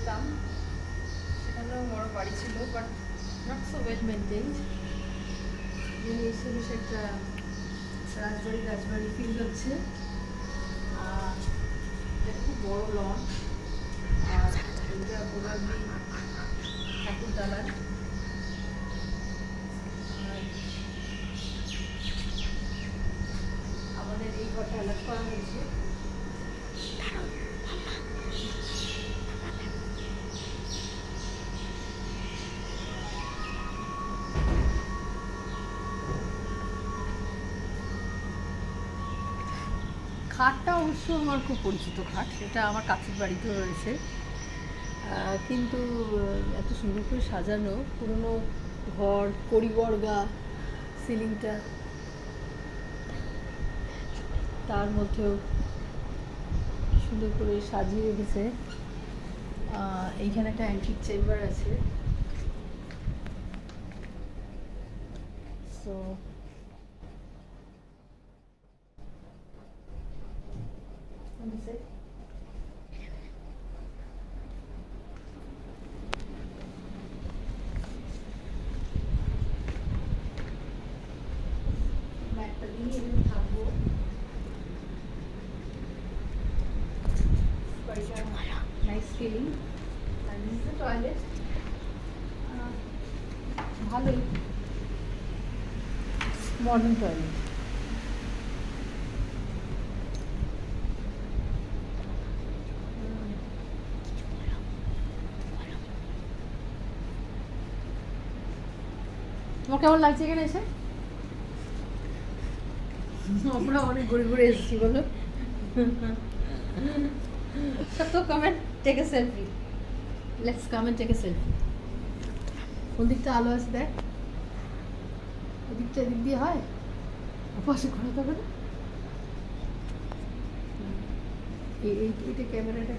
যেতাম, সেখানেও বড় বাড়ি ছিল, but not so well maintained. এসে বেশ একটা রাজবাড়ি ফিল হচ্ছে। এটা খুব বড় লন, আর এটা প্রবাবলি ঠাকুরতলার। আমাদের এই ঘরটা অ্যালাট করা হয়েছে। খাটটা অবশ্য আমার খুব পরিচিত খাট, এটা আমার কাছের বাড়িতেও রয়েছে, কিন্তু এত সুন্দর করে সাজানো পুরনো ঘর, কড়িবর্গা সিলিংটা, তার মধ্যেও সুন্দর করে সাজিয়ে রেখেছে। এইখানে একটা অ্যান্টিক চেম্বার আছে। সো ম্যাটটা দিয়ে এখানে থাকবো। Nice feeling. And this is the toilet. ভালোই মডার্ন টয়লেট। তোমার কেমন লাগছে এখানে এসে? আমরা অনেক ঘুরে ঘুরে এসেছি, বলো। So come and take a selfie. Let's come and take a selfie. কোন দিকটা আলো আছে দেখ, এদিকটা এদিক দিয়ে হয়, পাশে ঘোরাতে হবে না। এইটা ক্যামেরাটা